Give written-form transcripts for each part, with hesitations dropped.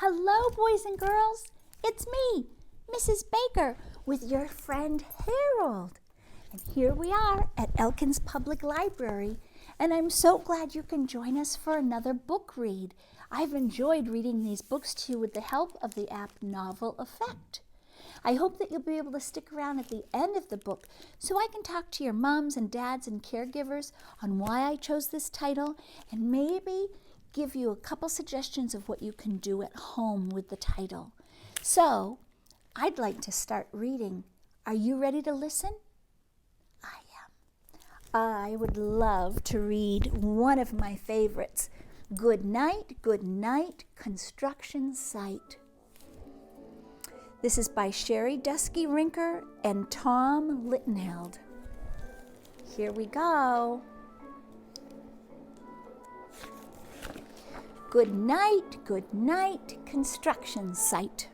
Hello, boys and girls. It's me, Mrs. Baker, with your friend Harold. And here we are at Elkins Public Library, and I'm so glad you can join us for another book read. I've enjoyed reading these books to you with the help of the app Novel Effect. I hope that you'll be able to stick around at the end of the book so I can talk to your moms and dads and caregivers on why I chose this title and maybe give you a couple suggestions of what you can do at home with the title. So, I'd like to start reading. Are you ready to listen? I am. I would love to read one of my favorites, Goodnight, Goodnight, Construction Site. This is by Sherry Dusky Rinker and Tom Littenheld. Here we go. Good night, construction site.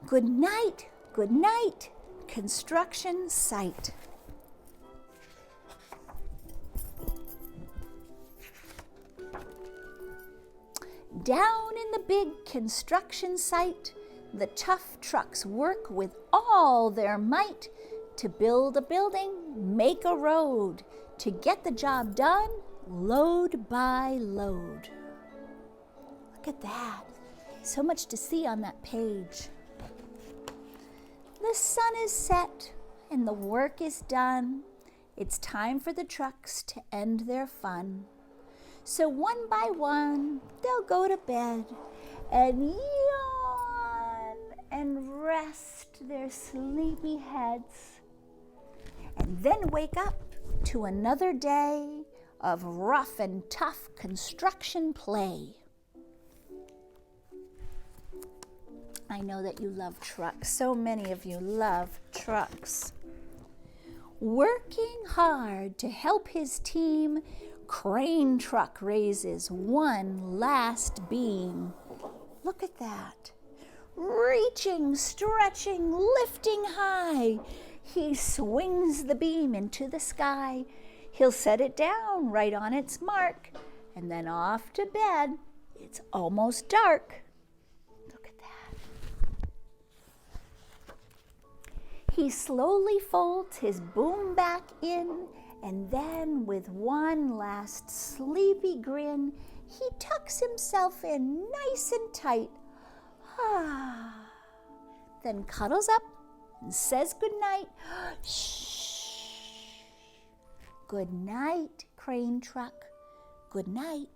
Good night, construction site. Down in the big construction site, the tough trucks work with all their might to build a building, make a road, to get the job done, load by load. Look at that. So much to see on that page. The sun is set and the work is done. It's time for the trucks to end their fun. So one by one, they'll go to bed and yawn and rest their sleepy heads. And then wake up to another day of rough and tough construction play. I know that you love trucks. So many of you love trucks. Working hard to help his team, crane truck raises one last beam. Look at that. Reaching, stretching, lifting high, he swings the beam into the sky. He'll set it down right on its mark, and then off to bed. It's almost dark. Look at that. He slowly folds his boom back in, and then with one last sleepy grin, he tucks himself in nice and tight. Then cuddles up and says goodnight. Shh. Good night, crane truck. Good night.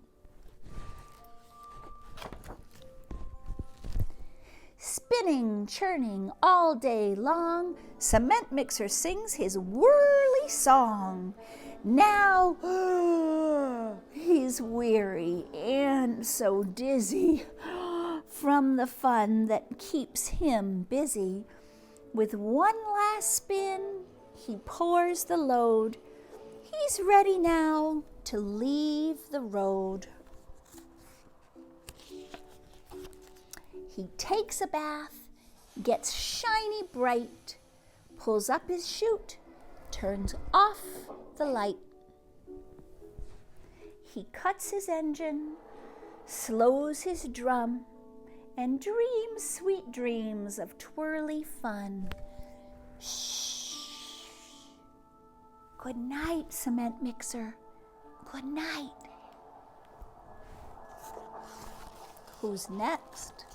Spinning, churning all day long, cement mixer sings his whirly song. Now he's weary and so dizzy from the fun that keeps him busy. With one last spin, he pours the load. He's ready now to leave the road. He takes a bath, gets shiny bright, pulls up his chute, turns off the light. He cuts his engine, slows his drum, and dreams sweet dreams of twirly fun. Shh. Good night, cement mixer. Good night. Who's next?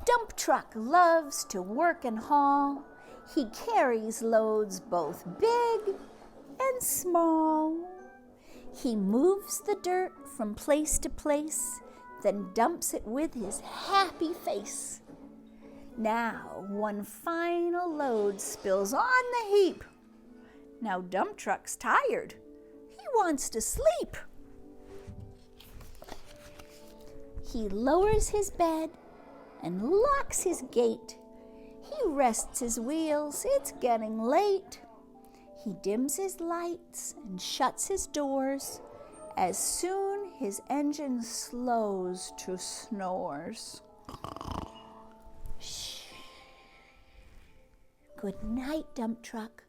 Dump truck loves to work and haul. He carries loads both big and small. He moves the dirt from place to place, then dumps it with his happy face. Now one final load spills on the heap. Now dump truck's tired. He wants to sleep. He lowers his bed and locks his gate. He rests his wheels, it's getting late. He dims his lights and shuts his doors. As soon his engine slows to snores. Shh. Good night, dump truck.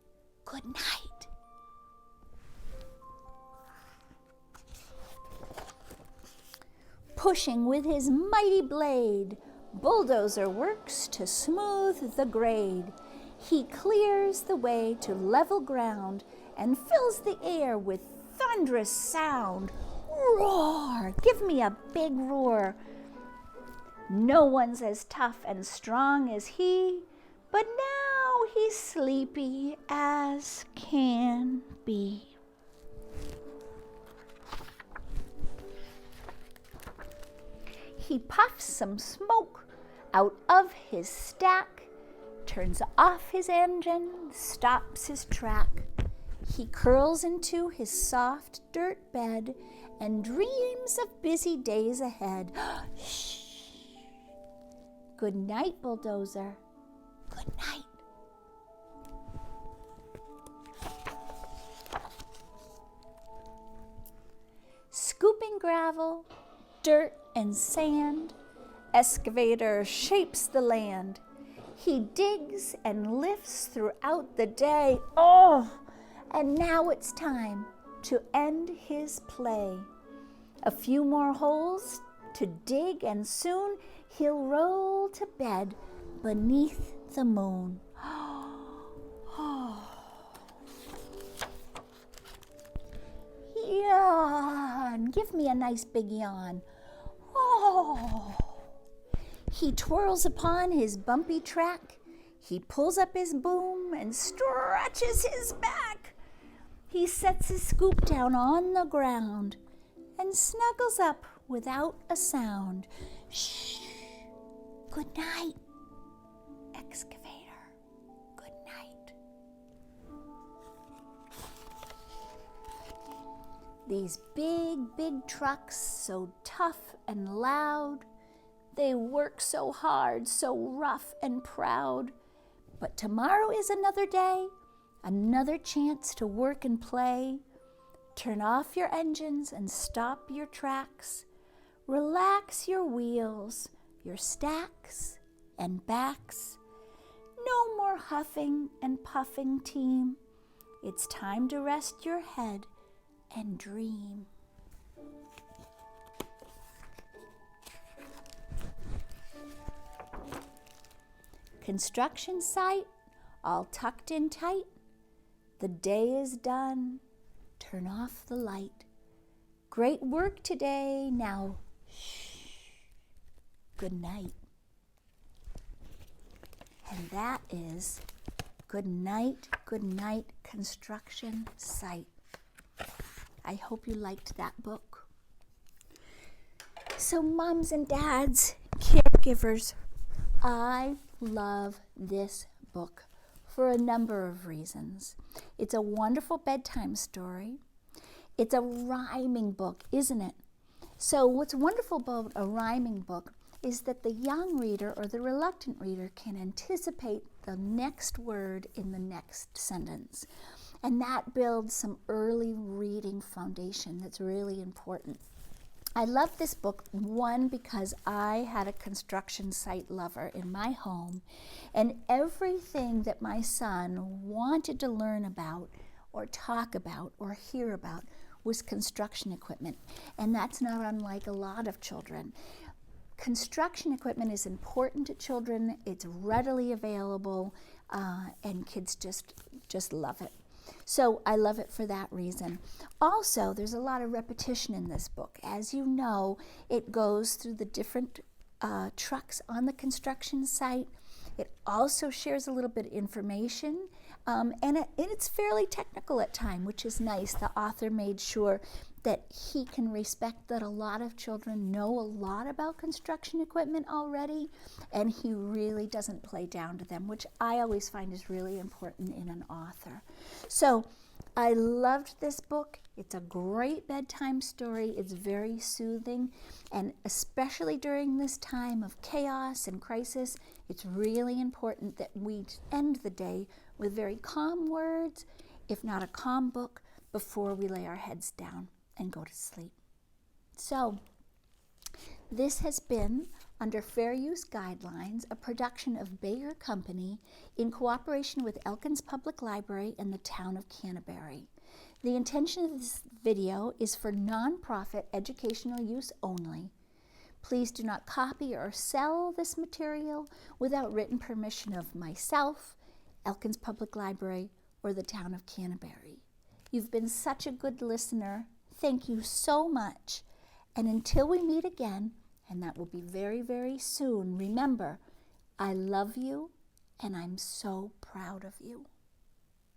Good night. Pushing with his mighty blade, bulldozer works to smooth the grade. He clears the way to level ground and fills the air with thunderous sound. Roar! Give me a big roar. No one's as tough and strong as he, but now he's sleepy as can be. He puffs some smoke out of his stack, turns off his engine, stops his track. He curls into his soft dirt bed and dreams of busy days ahead. Shh. Good night, bulldozer. Good night. Scooping gravel, dirt, and sand, excavator shapes the land. He digs and lifts throughout the day. Oh, and now it's time to end his play. A few more holes to dig, and soon he'll roll to bed beneath the moon. Yawn. Give me a nice big yawn. Oh. He twirls upon his bumpy track. He pulls up his boom and stretches his back. He sets his scoop down on the ground and snuggles up without a sound. Shh. Good night, excavator. Good night. These big trucks, so tough and loud, they work so hard, so rough and proud. But tomorrow is another day, another chance to work and play. Turn off your engines and stop your tracks. Relax your wheels, your stacks and backs. No more huffing and puffing, team. It's time to rest your head and dream. Construction site, all tucked in tight. The day is done. Turn off the light. Great work today. Now, shh. Good night. And that is Goodnight, Goodnight Construction Site. I hope you liked that book. So moms and dads, caregivers, I love this book for a number of reasons. It's a wonderful bedtime story. It's a rhyming book, isn't it? So what's wonderful about a rhyming book is that the young reader or the reluctant reader can anticipate the next word in the next sentence. And that builds some early reading foundation that's really important. I love this book, one, because I had a construction site lover in my home, and everything that my son wanted to learn about or talk about or hear about was construction equipment. And that's not unlike a lot of children. Construction equipment is important to children. It's readily available, and kids just love it. So I love it for that reason. Also, there's a lot of repetition in this book. As you know, it goes through the different trucks on the construction site. It also shares a little bit of information, and it's fairly technical at times, which is nice. The author made sure that he can respect that a lot of children know a lot about construction equipment already, and he really doesn't play down to them, which I always find is really important in an author. So I loved this book. It's a great bedtime story. It's very soothing, and especially during this time of chaos and crisis, it's really important that we end the day with very calm words, if not a calm book, before we lay our heads down and go to sleep. So this has been, under Fair Use Guidelines, a production of Baker Company in cooperation with Elkins Public Library and the town of Canterbury. The intention of this video is for nonprofit educational use only. Please do not copy or sell this material without written permission of myself, Elkins Public Library, or the town of Canterbury. You've been such a good listener. Thank you so much. And until we meet again, and that will be very, very soon, remember, I love you and I'm so proud of you.